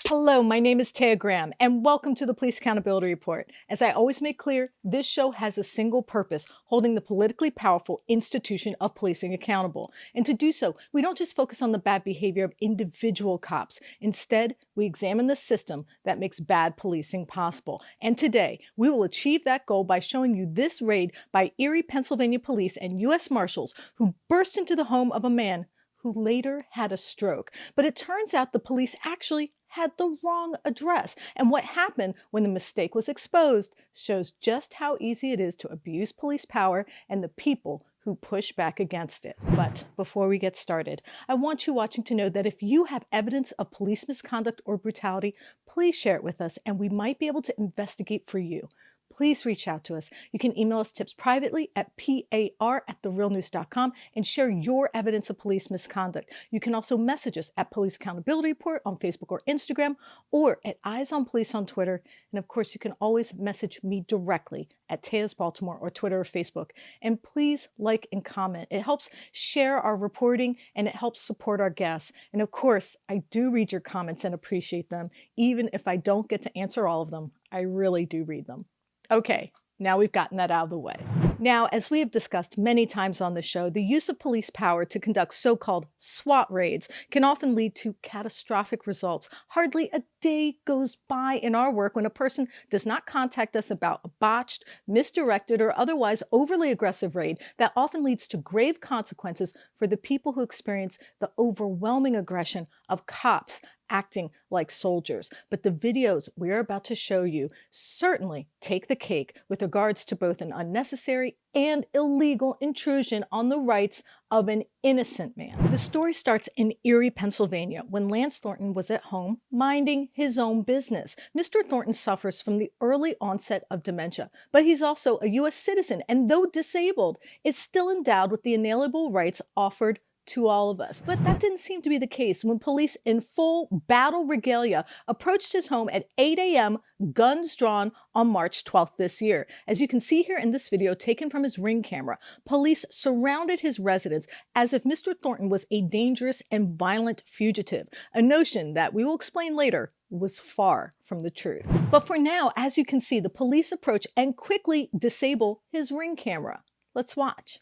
Hello, my name is Taya Graham, and welcome to the Police Accountability Report. As I always make clear, this show has a single purpose, holding the politically powerful institution of policing accountable. And to do so, we don't just focus on the bad behavior of individual cops. Instead, we examine the system that makes bad policing possible. And today, we will achieve that goal by showing you this raid by Erie, Pennsylvania police and US Marshals, who burst into the home of a man who later had a stroke. But it turns out the police actually had the wrong address. And what happened when the mistake was exposed shows just how easy it is to abuse police power and the people who push back against it. But before we get started, I want you watching to know that if you have evidence of police misconduct or brutality, please share it with us and we might be able to investigate for you. Please reach out to us. You can email us tips privately at par@therealnews.com and share your evidence of police misconduct. You can also message us at Police Accountability Report on Facebook or Instagram, or at Eyes on Police on Twitter. And of course, you can always message me directly at Taya's Baltimore or Twitter or Facebook. And please like and comment. It helps share our reporting and it helps support our guests. And of course, I do read your comments and appreciate them. Even if I don't get to answer all of them, I really do read them. Okay, now we've gotten that out of the way. Now, as we have discussed many times on the show, the use of police power to conduct so-called SWAT raids can often lead to catastrophic results. Hardly a day goes by in our work when a person does not contact us about a botched, misdirected, or otherwise overly aggressive raid that often leads to grave consequences for the people who experience the overwhelming aggression of cops acting like soldiers. But the videos we're about to show you certainly take the cake with regards to both an unnecessary and illegal intrusion on the rights of an innocent man. The story starts in Erie, Pennsylvania, when Lance Thornton was at home minding his own business. Mr. Thornton suffers from the early onset of dementia, but he's also a U.S. citizen, and though disabled, is still endowed with the inalienable rights offered to all of us. But that didn't seem to be the case when police in full battle regalia approached his home at 8 a.m., guns drawn, on March 12th this year. As you can see here in this video taken from his Ring camera, police surrounded his residence as if Mr. Thornton was a dangerous and violent fugitive, a notion that we will explain later was far from the truth. But for now, as you can see, the police approach and quickly disable his Ring camera. Let's watch.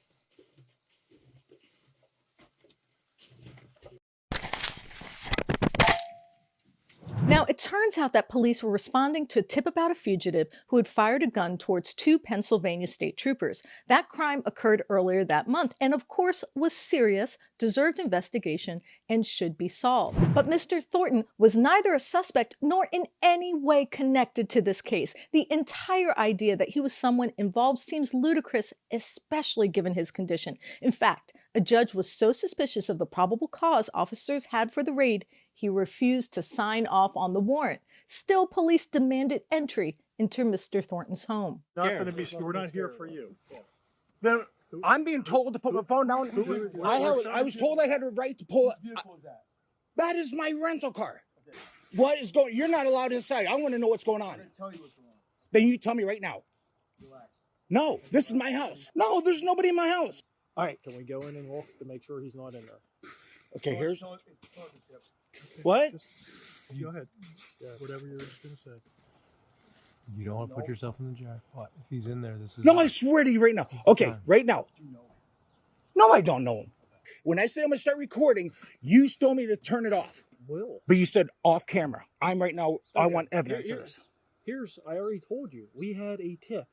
Now, it turns out that police were responding to a tip about a fugitive who had fired a gun towards two Pennsylvania state troopers. That crime occurred earlier that month and, of course, was serious, deserved investigation, and should be solved. But Mr. Thornton was neither a suspect nor in any way connected to this case. The entire idea that he was someone involved seems ludicrous, especially given his condition. In fact, a judge was so suspicious of the probable cause officers had for the raid, he refused to sign off on the warrant. Still, police demanded entry into Mr. Thornton's home. We're not here for you. Then I'm being told to put my phone down. I was told I had a right to pull it. That is my rental car. Okay. What is going? You're not allowed inside. I want to know what's going on. I'm going to tell you what's going on. Then you tell me right now. Relax. No, this is my house. No, there's nobody in my house. All right, can we go in and look to make sure he's not in there? Okay, here's. What? Just go ahead. Yeah, whatever you're going to say. You don't want to put yourself in the jackpot. If he's in there, this is... No, I swear to you right now. Okay, right now. No, I don't know him. When I said I'm going to start recording, you told me to turn it off. Will. But you said off camera. I'm right now, okay. I want evidence of this. I already told you. We had a tip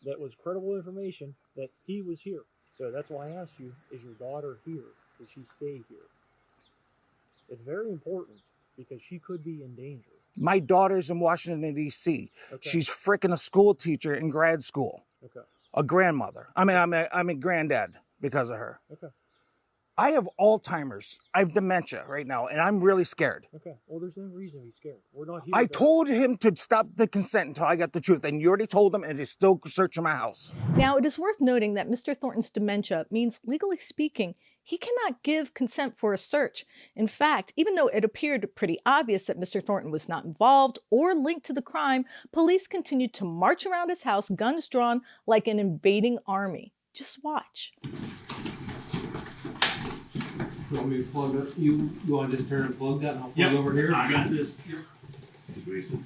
that was credible information that he was here. So that's why I asked you, is your daughter here? Did she stay here? It's very important because she could be in danger. My daughter's in Washington, D.C. Okay. She's freaking a school teacher in grad school. Okay. A grandmother. I'm a granddad because of her. Okay. I have Alzheimer's. I have dementia right now, and I'm really scared. Okay. Well, there's no reason to be scared. We're not here. I told him to stop the consent until I got the truth, and you already told him, and he's still searching my house. Now, it is worth noting that Mr. Thornton's dementia means, legally speaking, he cannot give consent for a search. In fact, even though it appeared pretty obvious that Mr. Thornton was not involved or linked to the crime, police continued to march around his house, guns drawn, like an invading army. Just watch. You want me to plug it? You want to just turn and plug that and I'll plug over here? I got this. Yep. Where is it?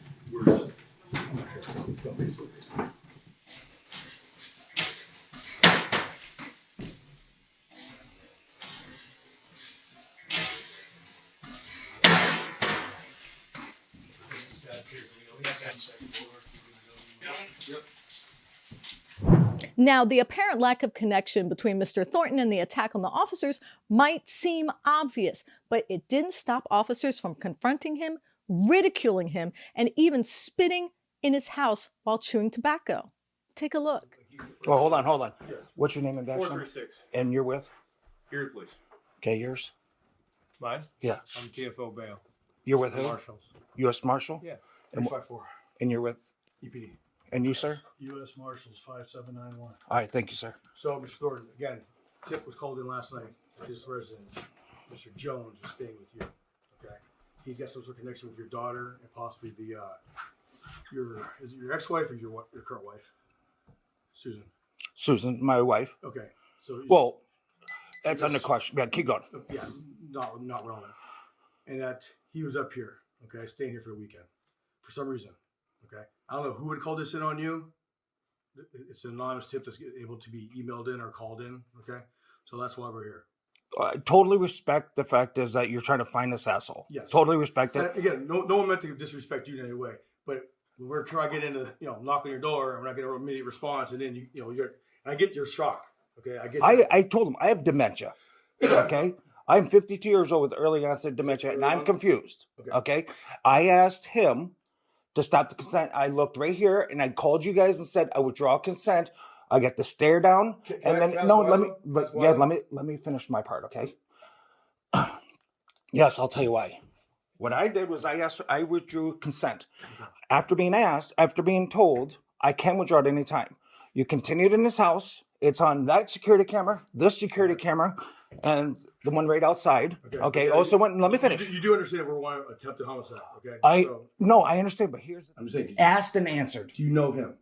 Now, the apparent lack of connection between Mr. Thornton and the attack on the officers might seem obvious, but it didn't stop officers from confronting him, ridiculing him, and even spitting in his house while chewing tobacco. Take a look. Oh, hold on. What's your name and badge number? 436. And you're with? Erie Police. Okay, yours? Mine? Yeah. I'm TFO bail. You're with who? Marshals. US Marshal? Yeah. And, 354 and you're with? EPD. And you, sir? US Marshals 5791. All right, thank you, sir. So, Mr. Thornton, again, tip was called in last night at his residence. Mr. Jones was staying with you. Okay, he's got some sort of connection with your daughter and possibly the is it your ex-wife or your current wife, Susan? Susan, my wife. Okay, so Well, that's under question. Yeah, keep going. yeah, not relevant. And that he was up here, okay, staying here for the weekend for some reason. Okay, I don't know who would call this in on you. It's an anonymous tip that's able to be emailed in or called in. Okay, so that's why we're here. I totally respect the fact is that you're trying to find this asshole. Yes. Totally respect it. Again, no one meant to disrespect you in any way, but when we're trying to get into, knock on your door and we're not getting an immediate response, and then I get your shock. Okay, I get. I told him I have dementia. Okay, I'm 52 years old with early-onset dementia, and I'm confused. Okay, I asked him to stop the consent. I looked right here, and I called you guys and said I withdraw consent. I get the stare down, and then let me finish my part, okay? Yes, I'll tell you why. What I did was I withdrew consent. After being told, I can withdraw at any time. You continued in this house. It's on that security camera, this security camera, and the one right outside. Okay. Also, let me finish. You do understand we're one attempted homicide, okay? No, I understand, but I'm saying, asked and answered. do you know him?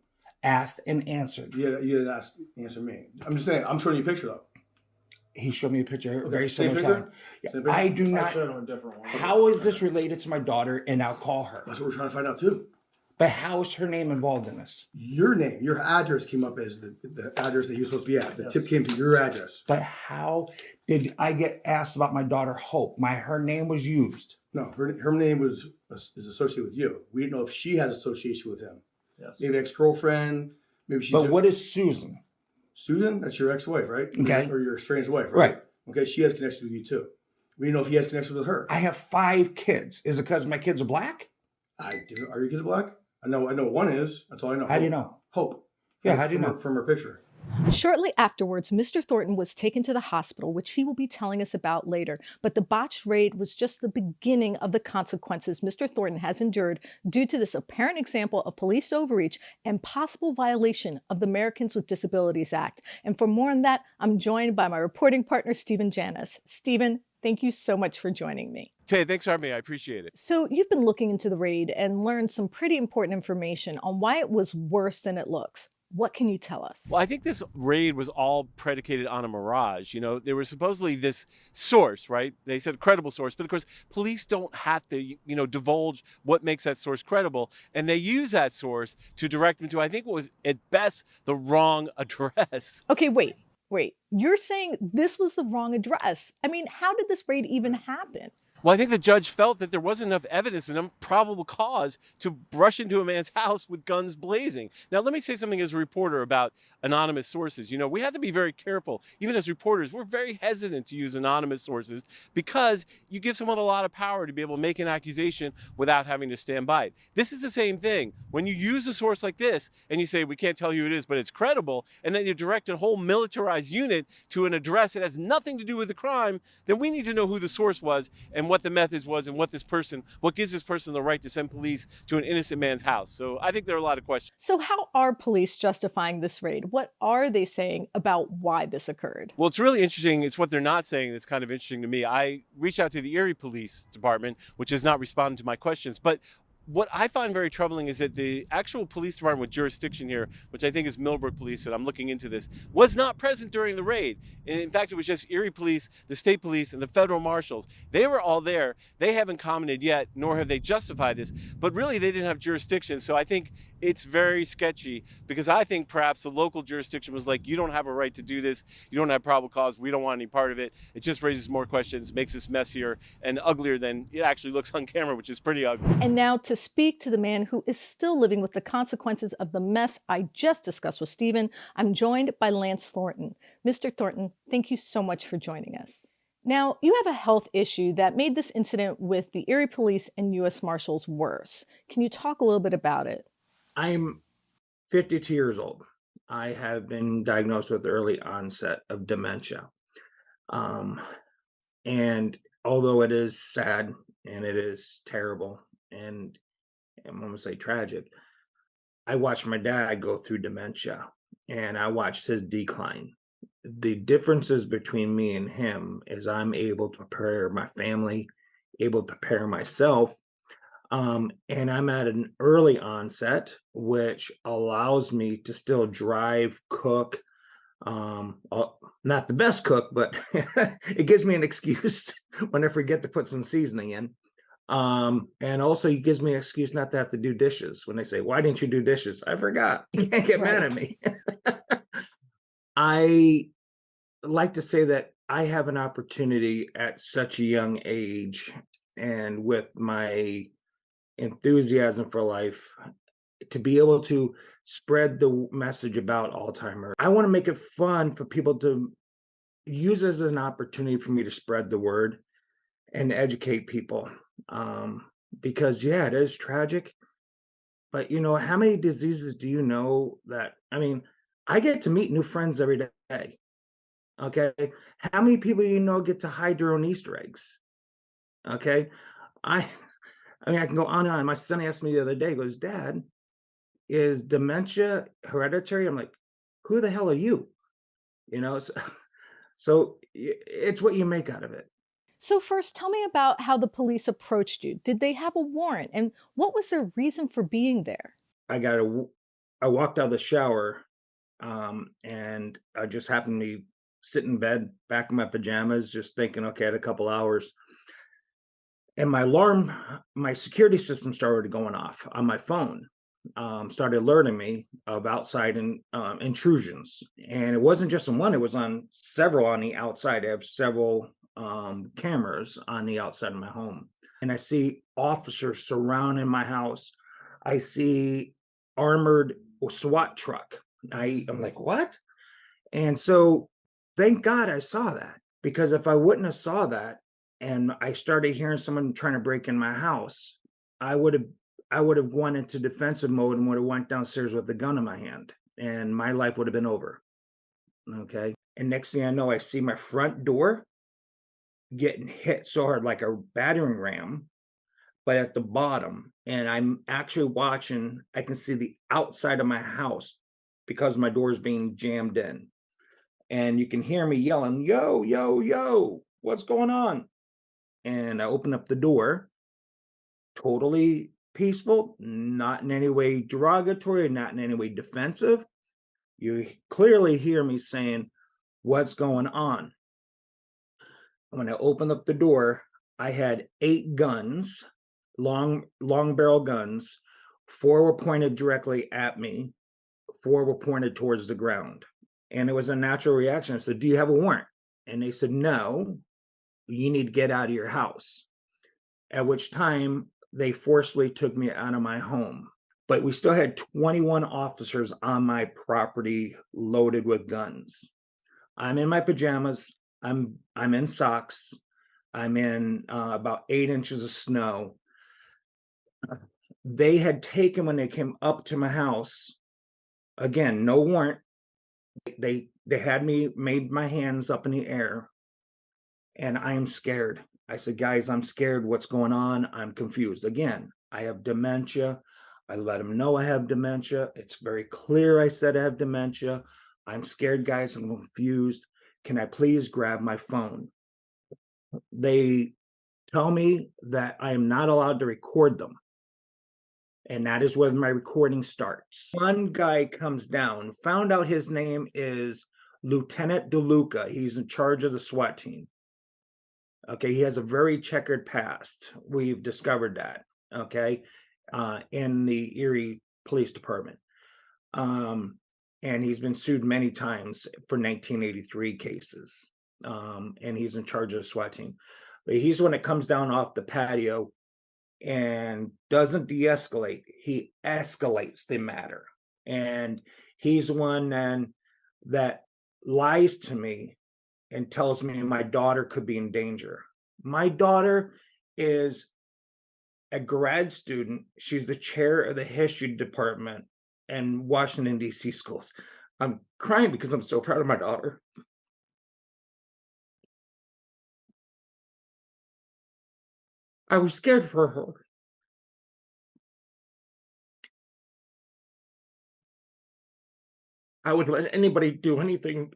Asked and answered. Yeah, you didn't answer me. I'm just saying. I'm showing you a picture though. He showed me a picture. Very Same similar. picture? Yeah, Same picture? I do not. showed him a different one. How is this related to my daughter? And I'll call her. That's what we're trying to find out too. But how is her name involved in this? Your name, your address came up as the address that you're supposed to be at. The tip came to your address. But how did I get asked about my daughter Hope? Her name was used. No, her name is associated with you. We didn't know if she has association with him. Yes. Maybe ex-girlfriend. Maybe she's. But what is Susan? Susan? That's your ex-wife, right? Okay. Or your estranged wife, Right. Okay, she has connection with you too. We didn't know if he has connection with her. I have 5 kids. Is it because my kids are black? I do. Are your kids black? I know one is. That's all I know. How do you know? Hope. Yeah, how do you know? From her picture. Shortly afterwards, Mr. Thornton was taken to the hospital, which he will be telling us about later. But the botched raid was just the beginning of the consequences Mr. Thornton has endured due to this apparent example of police overreach and possible violation of the Americans with Disabilities Act. And for more on that, I'm joined by my reporting partner, Stephen Janis. Stephen, thank you so much for joining me. Tay, thanks for having me. I appreciate it. So you've been looking into the raid and learned some pretty important information on why it was worse than it looks. What can you tell us? Well, I think this raid was all predicated on a mirage. There was supposedly this source, right? They said credible source, but of course, police don't have to, divulge what makes that source credible. And they use that source to direct them to, I think, what was at best the wrong address. Okay, wait. You're saying this was the wrong address. I mean, how did this raid even happen? Well, I think the judge felt that there wasn't enough evidence, enough probable cause to brush into a man's house with guns blazing. Now, let me say something as a reporter about anonymous sources. We have to be very careful. Even as reporters, we're very hesitant to use anonymous sources because you give someone a lot of power to be able to make an accusation without having to stand by it. This is the same thing. When you use a source like this and you say, we can't tell you who it is, but it's credible, and then you direct a whole militarized unit to an address that has nothing to do with the crime, then we need to know who the source was and what the methods was and what gives this person the right to send police to an innocent man's house. So I think there are a lot of questions. So how are police justifying this raid? What are they saying about why this occurred? Well, it's really interesting. It's what they're not saying that's kind of interesting to me. I reached out to the Erie Police Department, which has not responded to my questions, but what I find very troubling is that the actual police department with jurisdiction here, which I think is Millbrook Police, and I'm looking into this, was not present during the raid. And in fact, it was just Erie Police, the state police, and the federal marshals. They were all there. They haven't commented yet, nor have they justified this. But really, they didn't have jurisdiction. So I think it's very sketchy, because I think perhaps the local jurisdiction was like, you don't have a right to do this. You don't have probable cause. We don't want any part of it. It just raises more questions, makes this messier and uglier than it actually looks on camera, which is pretty ugly. And now to speak to the man who is still living with the consequences of the mess I just discussed with Stephen, I'm joined by Lance Thornton. Mr. Thornton, thank you so much for joining us. Now, you have a health issue that made this incident with the Erie Police and US Marshals worse. Can you talk a little bit about it? I'm 52 years old. I have been diagnosed with early onset of dementia. And although it is sad and it is terrible and I'm going to say tragic, I watched my dad go through dementia and I watched his decline. The differences between me and him is I'm able to prepare my family, able to prepare myself. And I'm at an early onset, which allows me to still drive, cook. Not the best cook, but it gives me an excuse when I forget to put some seasoning in. And also it gives me an excuse not to have to do dishes. When they say, why didn't you do dishes? I forgot. You can't get mad at me. I like to say that I have an opportunity at such a young age and with my enthusiasm for life to be able to spread the message about Alzheimer. I want to make it fun for people to use it as an opportunity for me to spread the word and educate people. Because yeah, it is tragic, but you know, how many diseases do you know that, I mean, I get to meet new friends every day. Okay. How many people you know get to hide their own Easter eggs? Okay. I mean, I can go on and on. My son asked me the other day, he goes, Dad, is dementia hereditary? I'm like, who the hell are you? You know, so it's what you make out of it. So first, tell me about how the police approached you. Did they have a warrant? And what was their reason for being there? I walked out of the shower and I just happened to sit in bed, back in my pajamas, just thinking, okay, I had a couple hours. And my security system started going off on my phone, started alerting me of outside intrusions. And it wasn't just on one, it was on several on the outside. I have several cameras on the outside of my home. And I see officers surrounding my house. I see armored SWAT truck. I'm like, what? And so thank God I saw that, because if I wouldn't have saw that, and I started hearing someone trying to break in my house, I would have gone into defensive mode and would have went downstairs with the gun in my hand, and my life would have been over. Okay. And next thing I know, I see my front door getting hit so hard like a battering ram, but at the bottom. And I'm actually watching, I can see the outside of my house because my door is being jammed in. And you can hear me yelling, yo, yo, yo, what's going on? And I open up the door, totally peaceful, not in any way derogatory, not in any way defensive. You clearly hear me saying, what's going on? When I opened up the door, I had 8 guns, long barrel guns. 4 were pointed directly at me. 4 were pointed towards the ground. And it was a natural reaction. I said, do you have a warrant? And they said, no, you need to get out of your house. At which time they forcibly took me out of my home. But we still had 21 officers on my property loaded with guns. I'm in my pajamas. I'm in socks. I'm in about 8 inches of snow. They had taken, when they came up to my house, again, no warrant. They had me, made my hands up in the air, and I am scared. I said, guys, I'm scared. What's going on? I'm confused. Again, I have dementia. I let them know I have dementia. It's very clear I said I have dementia. I'm scared, guys. I'm confused. Can I please grab my phone? They tell me that I am not allowed to record them. And that is where my recording starts. One guy comes down, found out his name is Lieutenant DeLuca. He's in charge of the SWAT team. Okay, he has a very checkered past. We've discovered that, okay, in the Erie Police Department. And he's been sued many times for 1983 cases. And he's in charge of the SWAT team. But he's the one that comes down off the patio and doesn't de-escalate. He escalates the matter. And he's the one then that lies to me and tells me my daughter could be in danger. My daughter is a grad student. She's the chair of the history department in Washington, D.C. schools. I'm crying because I'm so proud of my daughter. I was scared for her. I would let anybody do anything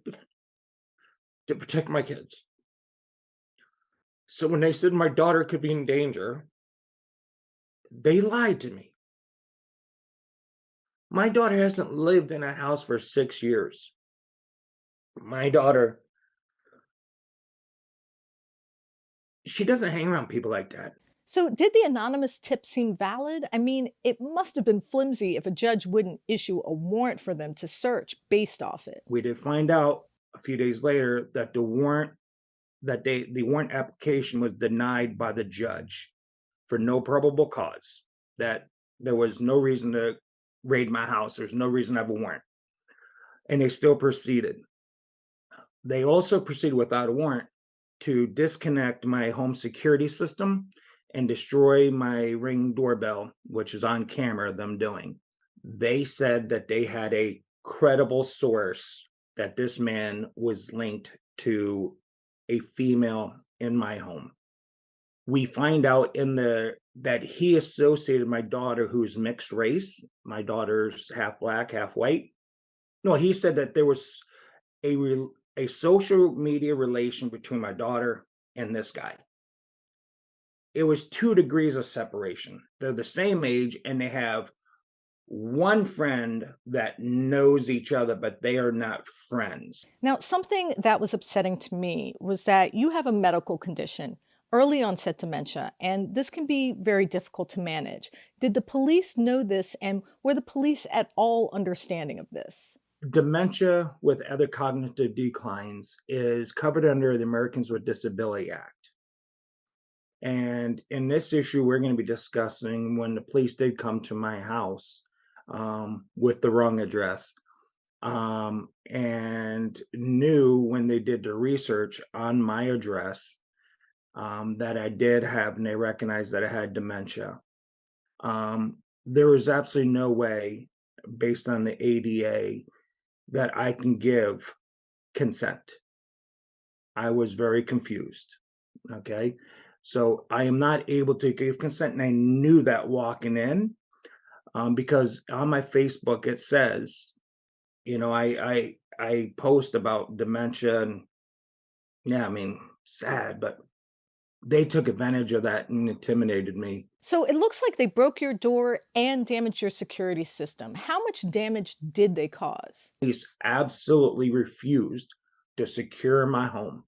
to protect my kids. So when they said my daughter could be in danger, they lied to me. My daughter hasn't lived in that house for 6 years. My daughter, she doesn't hang around people like that. So, did the anonymous tip seem valid? I mean, it must have been flimsy if a judge wouldn't issue a warrant for them to search based off it. We did find out a few days later that the warrant application was denied by the judge for no probable cause, that there was no reason to raid my house. There's no reason to have a warrant. And they still proceeded. They also proceeded without a warrant to disconnect my home security system and destroy my Ring doorbell, which is on camera, them doing. They said that they had a credible source that this man was linked to a female in my home. We find out that he associated my daughter, who's mixed race. My daughter's half black, half white. No, he said that there was a social media relation between my daughter and this guy. It was 2 degrees of separation. They're the same age and they have one friend that knows each other, but they are not friends. Now, something that was upsetting to me was that you have a medical condition, early-onset dementia, and this can be very difficult to manage. Did the police know this, and were the police at all understanding of this? Dementia with other cognitive declines is covered under the Americans with Disability Act. And in this issue, we're going to be discussing when the police did come to my house with the wrong address, and knew when they did the research on my address that I did have, and they recognized that I had dementia. There was absolutely no way, based on the ADA, that I can give consent. I was very confused. Okay. So I am not able to give consent. And I knew that walking in, because on my Facebook, it says, I post about dementia, and yeah, I mean, sad, but they took advantage of that and intimidated me. So it looks like they broke your door and damaged your security system. How much damage did they cause? Police absolutely refused to secure my home.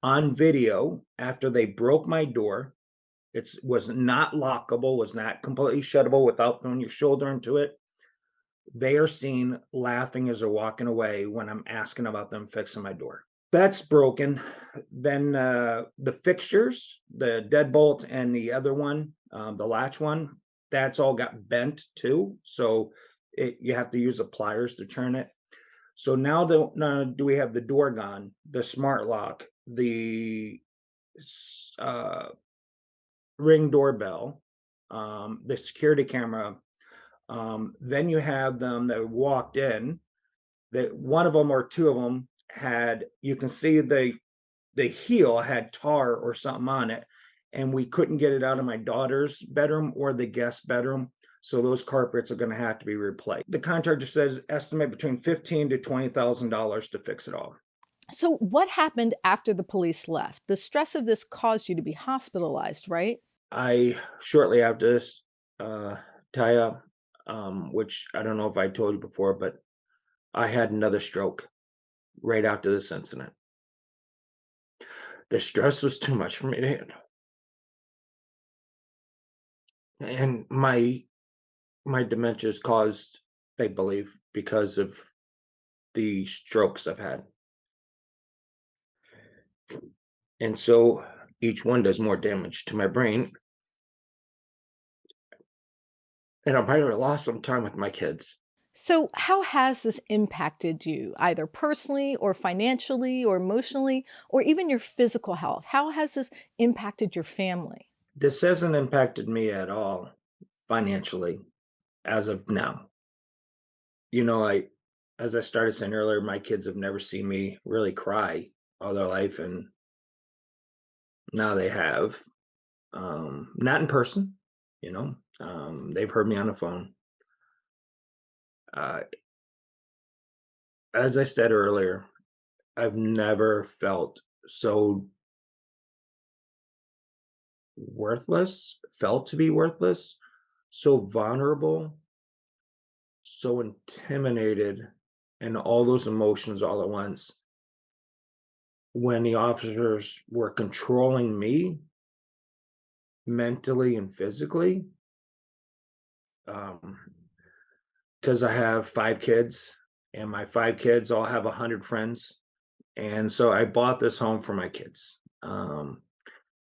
On video, after they broke my door, it was not lockable, was not completely shuttable without throwing your shoulder into it. They are seen laughing as they're walking away when I'm asking about them fixing my door. That's broken. Then the fixtures, the deadbolt and the other one, the latch one, that's all got bent too. So you have to use the pliers to turn it. So now do we have the door gone, the smart lock, the Ring doorbell, the security camera. Then you have them that walked in, that one of them or two of them had, you can see the heel had tar or something on it, and we couldn't get it out of my daughter's bedroom or the guest bedroom. So those carpets are going to have to be replaced. The contractor says estimate between $15,000 to $20,000 to fix it all. So what happened after the police left? The stress of this caused you to be hospitalized, right? Shortly after this, Taya, which I don't know if I told you before, but I had another stroke right after this incident. The stress was too much for me to handle. And my dementia is caused, they believe, because of the strokes I've had. And so each one does more damage to my brain. And I might have lost some time with my kids. So, how has this impacted you, either personally or financially or emotionally, or even your physical health? How has this impacted your family? This hasn't impacted me at all financially as of now. You know, as I started saying earlier, my kids have never seen me really cry all their life, and now they have. Not in person, you know. They've heard me on the phone. Uh, as I said earlier, I've never felt so felt to be worthless, so vulnerable, so intimidated, and all those emotions all at once when the officers were controlling me mentally and physically. Um, because I have 5 kids, and my 5 kids all have 100 friends. And so I bought this home for my kids.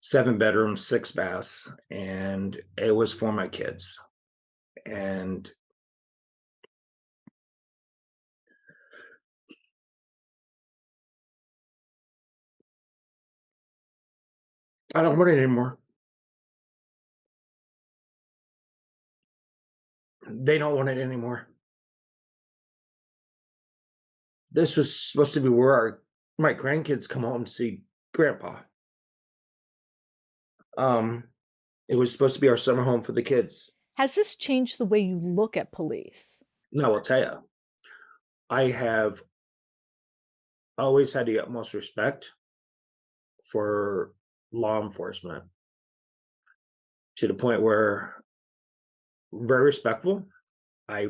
7 bedrooms, 6 baths, and it was for my kids. And I don't want it anymore. They don't want it anymore. This was supposed to be where my grandkids come home to see grandpa. Um, it was supposed to be our summer home for the kids. Has this changed the way you look at police? No, I'll tell you, I have always had the utmost respect for law enforcement to the point where very respectful. I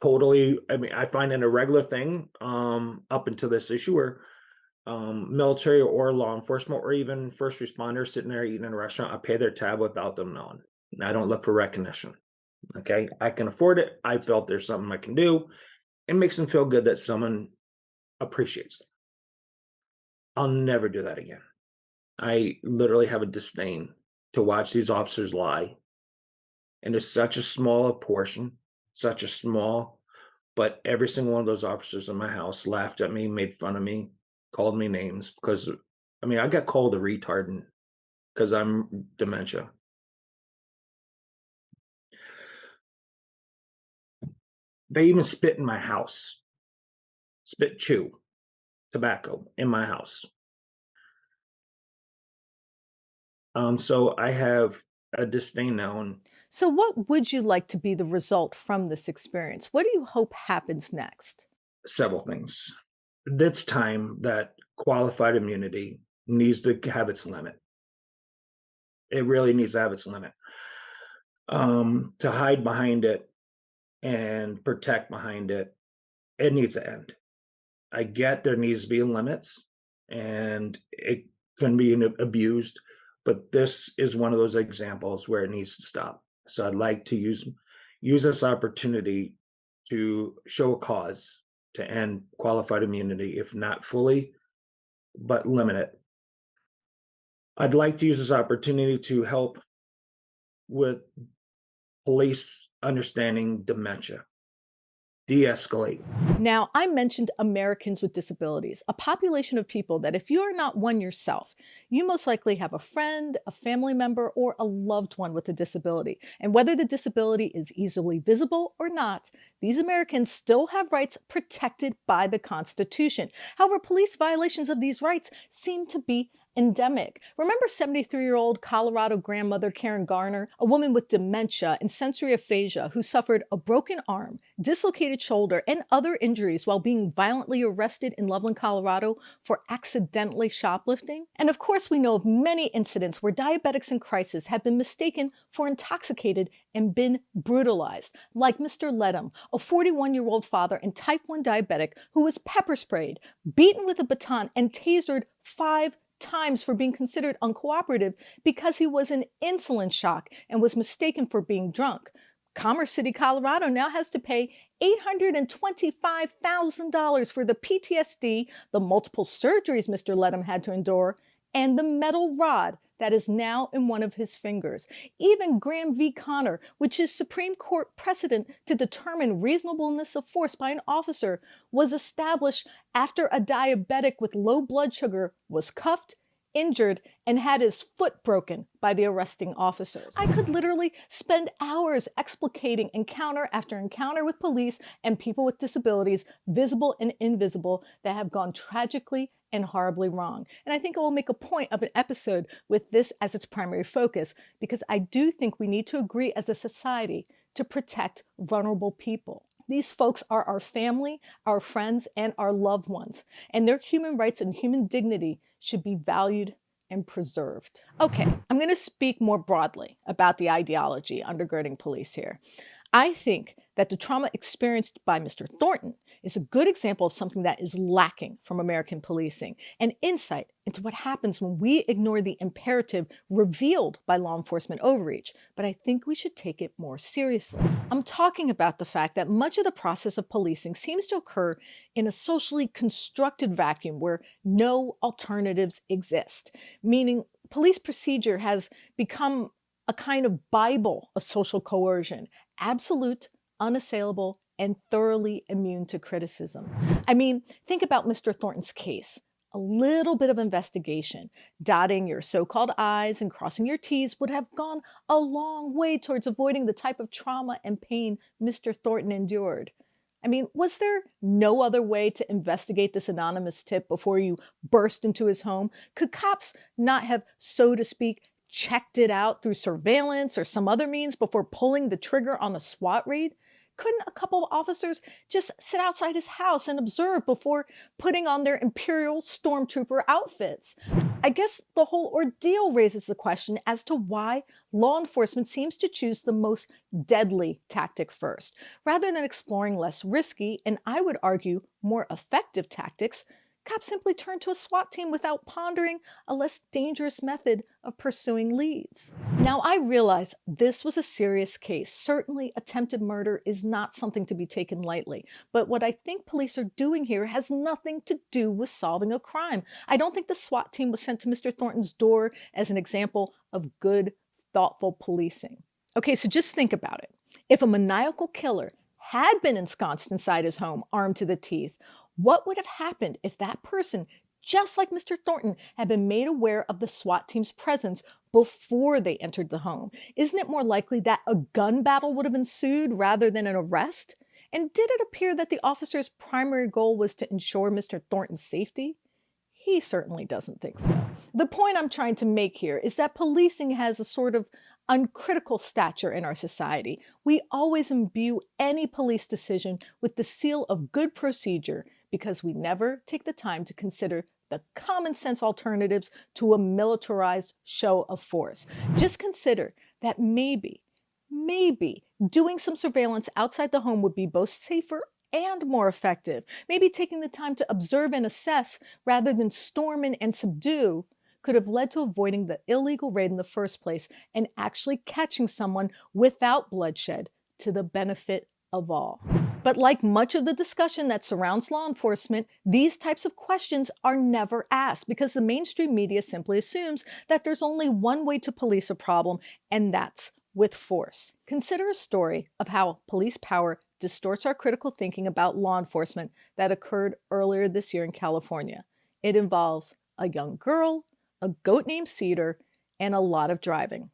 I mean, I find it a regular thing up until this issue where military or law enforcement or even first responders sitting there eating in a restaurant, I pay their tab without them knowing. I don't look for recognition. Okay. I can afford it. I felt there's something I can do. It makes them feel good that someone appreciates them. I'll never do that again. I literally have a disdain to watch these officers lie. And it's such a small a portion, such a small, but every single one of those officers in my house laughed at me, made fun of me, called me names because, I mean, I got called a retard because I'm dementia. They even spit in my house, chew tobacco in my house. So I have a disdain now, and So, what would you like to be the result from this experience? What do you hope happens next? several things. It's time that qualified immunity needs to have its limit. It really needs to have its limit. To hide behind it and protect behind it, it needs to end. I get there needs to be limits and it can be abused, but this is one of those examples where it needs to stop. So I'd like to use this opportunity to show a cause to end qualified immunity, if not fully, but limit it. I'd like to use this opportunity to help with police understanding dementia, de-escalate. Now, I mentioned Americans with disabilities, a population of people that if you are not one yourself, you most likely have a friend, a family member, or a loved one with a disability. And whether the disability is easily visible or not, these Americans still have rights protected by the Constitution. However, police violations of these rights seem to be endemic. Remember 73-year-old Colorado grandmother Karen Garner, a woman with dementia and sensory aphasia who suffered a broken arm, dislocated shoulder, and other injuries while being violently arrested in Loveland, Colorado for accidentally shoplifting? And of course, we know of many incidents where diabetics in crisis have been mistaken for intoxicated and been brutalized, like Mr. Ledham, a 41-year-old father and type 1 diabetic who was pepper sprayed, beaten with a baton, and tasered 5 times for being considered uncooperative because he was in insulin shock and was mistaken for being drunk. Commerce City, Colorado now has to pay $825,000 for the PTSD, the multiple surgeries Mr. Ledham had to endure, and the metal rod that is now in one of his fingers. Even Graham v. Connor, which is Supreme Court precedent to determine reasonableness of force by an officer, was established after a diabetic with low blood sugar was cuffed, injured, and had his foot broken by the arresting officers. I could literally spend hours explicating encounter after encounter with police and people with disabilities, visible and invisible, that have gone tragically and horribly wrong. And I think I will make a point of an episode with this as its primary focus, because I do think we need to agree as a society to protect vulnerable people. These folks are our family, our friends, and our loved ones, and their human rights and human dignity should be valued and preserved. Okay, I'm going to speak more broadly about the ideology undergirding police here. I think that the trauma experienced by Mr. Thornton is a good example of something that is lacking from American policing, an insight into what happens when we ignore the imperative revealed by law enforcement overreach. But I think we should take it more seriously. I'm talking about the fact that much of the process of policing seems to occur in a socially constructed vacuum where no alternatives exist, meaning police procedure has become a kind of Bible of social coercion, absolute, unassailable, and thoroughly immune to criticism. I mean, think about Mr. Thornton's case. A little bit of investigation, dotting your so-called I's and crossing your T's would have gone a long way towards avoiding the type of trauma and pain Mr. Thornton endured. I mean, was there no other way to investigate this anonymous tip before you burst into his home? Could cops not have, so to speak, checked it out through surveillance or some other means before pulling the trigger on a SWAT raid? Couldn't a couple of officers just sit outside his house and observe before putting on their Imperial Stormtrooper outfits? I guess the whole ordeal raises the question as to why law enforcement seems to choose the most deadly tactic first, rather than exploring less risky and, I would argue, more effective tactics. Cops simply turn to a SWAT team without pondering a less dangerous method of pursuing leads. Now, I realize this was a serious case. Certainly, attempted murder is not something to be taken lightly. But what I think police are doing here has nothing to do with solving a crime. I don't think the SWAT team was sent to Mr. Thornton's door as an example of good, thoughtful policing. Okay, so just think about it. If a maniacal killer had been ensconced inside his home, armed to the teeth, what would have happened if that person, just like Mr. Thornton, had been made aware of the SWAT team's presence before they entered the home? Isn't it more likely that a gun battle would have ensued rather than an arrest? And did it appear that the officer's primary goal was to ensure Mr. Thornton's safety? He certainly doesn't think so. The point I'm trying to make here is that policing has a sort of uncritical stature in our society. We always imbue any police decision with the seal of good procedure because we never take the time to consider the common sense alternatives to a militarized show of force. Just consider that maybe doing some surveillance outside the home would be both safer and more effective. Maybe taking the time to observe and assess rather than storm in and subdue could have led to avoiding the illegal raid in the first place and actually catching someone without bloodshed to the benefit of all. But like much of the discussion that surrounds law enforcement, these types of questions are never asked because the mainstream media simply assumes that there's only one way to police a problem, and that's with force. Consider a story of how police power distorts our critical thinking about law enforcement that occurred earlier this year in California. It involves a young girl, a goat named Cedar, and a lot of driving.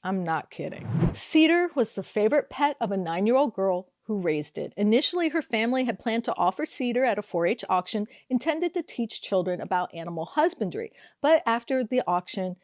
I'm not kidding. Cedar was the favorite pet of a 9-year-old girl who raised it. Initially, her family had planned to offer Cedar at a 4-H auction intended to teach children about animal husbandry. But after the auction,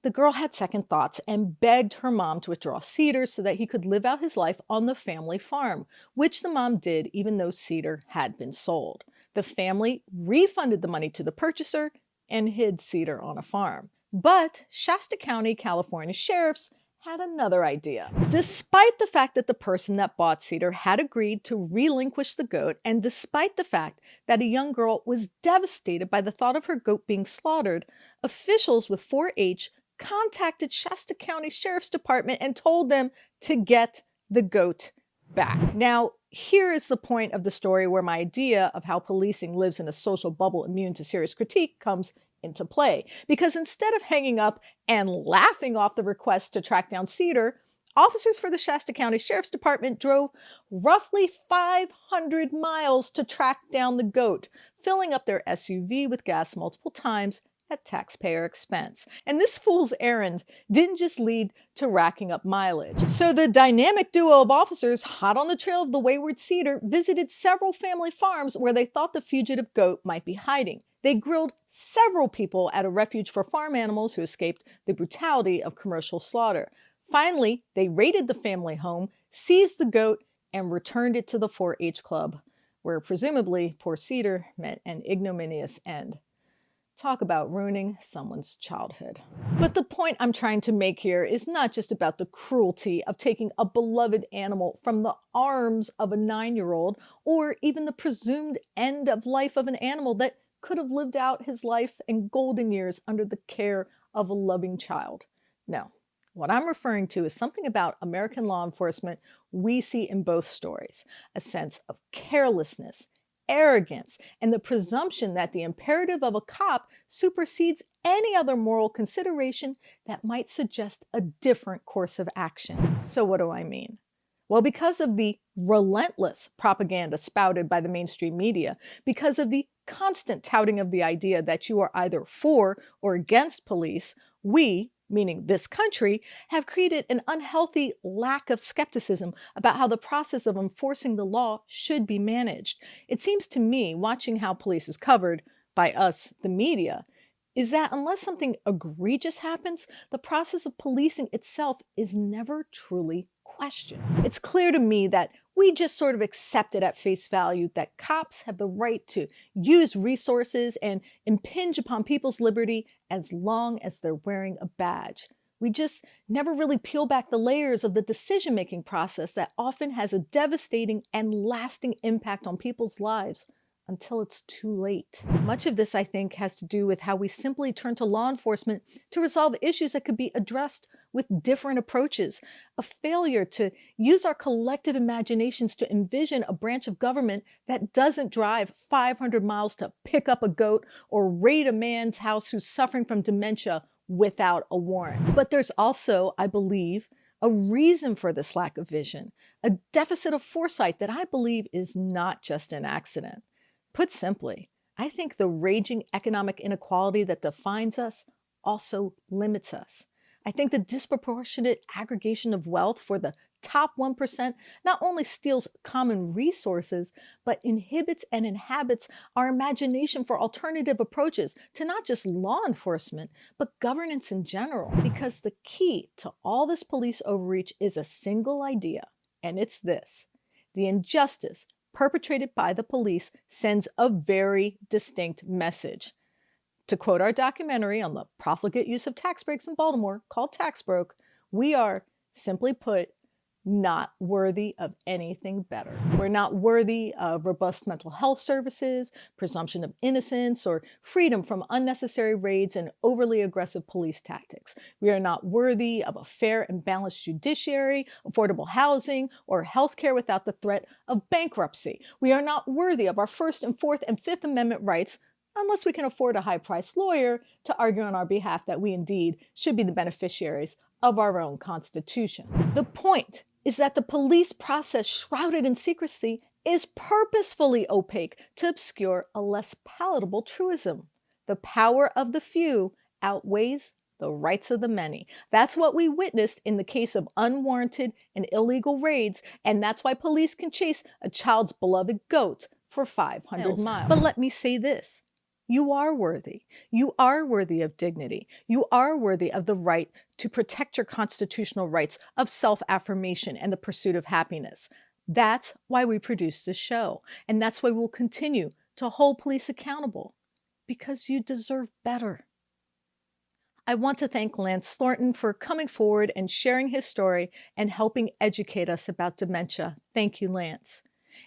the girl had second thoughts and begged her mom to withdraw Cedar so that he could live out his life on the family farm, which the mom did even though Cedar had been sold. The family refunded the money to the purchaser and hid Cedar on a farm. But Shasta County, California sheriffs had another idea. Despite the fact that the person that bought Cedar had agreed to relinquish the goat, and despite the fact that a young girl was devastated by the thought of her goat being slaughtered, officials with 4-H contacted Shasta County Sheriff's Department and told them to get the goat back. Now, here is the point of the story where my idea of how policing lives in a social bubble immune to serious critique comes into play. Because instead of hanging up and laughing off the request to track down Cedar, officers for the Shasta County Sheriff's Department drove roughly 500 miles to track down the goat, filling up their SUV with gas multiple times at taxpayer expense. And this fool's errand didn't just lead to racking up mileage. So the dynamic duo of officers hot on the trail of the wayward Cedar visited several family farms where they thought the fugitive goat might be hiding. They grilled several people at a refuge for farm animals who escaped the brutality of commercial slaughter. Finally, they raided the family home, seized the goat, and returned it to the 4-H club, where presumably poor Cedar met an ignominious end. Talk about ruining someone's childhood. But the point I'm trying to make here is not just about the cruelty of taking a beloved animal from the arms of a 9-year-old, or even the presumed end of life of an animal that could have lived out his life and golden years under the care of a loving child. No, what I'm referring to is something about American law enforcement we see in both stories: a sense of carelessness, arrogance, and the presumption that the imperative of a cop supersedes any other moral consideration that might suggest a different course of action. So what do I mean? Well, because of the relentless propaganda spouted by the mainstream media, because of the constant touting of the idea that you are either for or against police, we, meaning this country, have created an unhealthy lack of skepticism about how the process of enforcing the law should be managed. It seems to me, watching how police is covered by us, the media, is that unless something egregious happens, the process of policing itself is never truly questioned. It's clear to me that we just sort of accept it at face value that cops have the right to use resources and impinge upon people's liberty as long as they're wearing a badge. We just never really peel back the layers of the decision-making process that often has a devastating and lasting impact on people's lives until it's too late. Much of this, I think, has to do with how we simply turn to law enforcement to resolve issues that could be addressed with different approaches. A failure to use our collective imaginations to envision a branch of government that doesn't drive 500 miles to pick up a goat or raid a man's house who's suffering from dementia without a warrant. But there's also, I believe, a reason for this lack of vision, a deficit of foresight that I believe is not just an accident. Put simply, I think the raging economic inequality that defines us also limits us. I think the disproportionate aggregation of wealth for the top 1% not only steals common resources, but inhibits and inhabits our imagination for alternative approaches to not just law enforcement, but governance in general. Because the key to all this police overreach is a single idea, and it's this: the injustice perpetrated by the police sends a very distinct message. To quote our documentary on the profligate use of tax breaks in Baltimore, called Tax Broke, we are, simply put, not worthy of anything better. We're not worthy of robust mental health services, presumption of innocence, or freedom from unnecessary raids and overly aggressive police tactics. We are not worthy of a fair and balanced judiciary, affordable housing, or healthcare without the threat of bankruptcy. We are not worthy of our First and Fourth and Fifth Amendment rights unless we can afford a high-priced lawyer to argue on our behalf that we indeed should be the beneficiaries of our own Constitution. The point is that the police process, shrouded in secrecy, is purposefully opaque to obscure a less palatable truism. The power of the few outweighs the rights of the many. That's what we witnessed in the case of unwarranted and illegal raids, and that's why police can chase a child's beloved goat for 500 miles. But let me say this. You are worthy. You are worthy of dignity. You are worthy of the right to protect your constitutional rights of self-affirmation and the pursuit of happiness. That's why we produce this show, and that's why we'll continue to hold police accountable, because you deserve better. I want to thank Lance Thornton for coming forward and sharing his story and helping educate us about dementia. Thank you, Lance.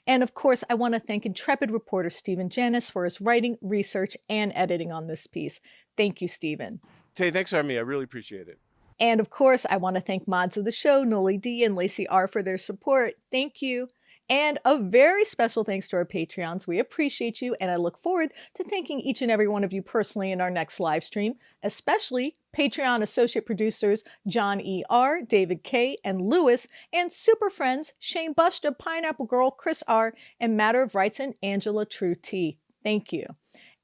And of course, I want to thank intrepid reporter Stephen Janis for his writing, research, and editing on this piece. Thank you, Stephen. Tay, thanks for having me. I really appreciate it. And of course, I want to thank mods of the show, Noli D and Lacey R, for their support. Thank you. And a very special thanks to our Patreons. We appreciate you, and I look forward to thanking each and every one of you personally in our next live stream, especially Patreon associate producers John E. R., David K., and Lewis, and super friends Shane Busta, Pineapple Girl, Chris R., and Matter of Rights, and Angela True T. Thank you.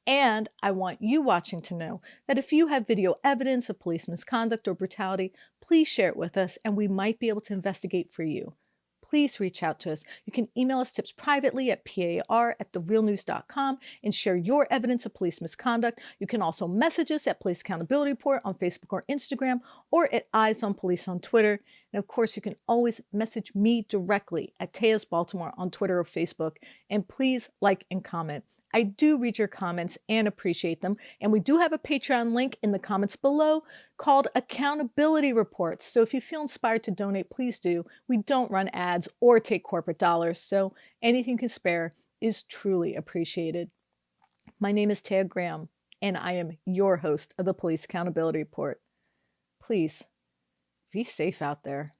And I want you watching to know that if you have video evidence of police misconduct or brutality, please share it with us and we might be able to investigate for you. Please reach out to us. You can email us tips privately at par@therealnews.com and share your evidence of police misconduct. You can also message us at Police Accountability Report on Facebook or Instagram, or at Eyes on Police on Twitter. And of course, you can always message me directly at Tejas Baltimore on Twitter or Facebook. And please like and comment. I do read your comments and appreciate them. And we do have a Patreon link in the comments below called Accountability Reports. So if you feel inspired to donate, please do. We don't run ads or take corporate dollars, so anything you can spare is truly appreciated. My name is Taya Graham, and I am your host of the Police Accountability Report. Please be safe out there.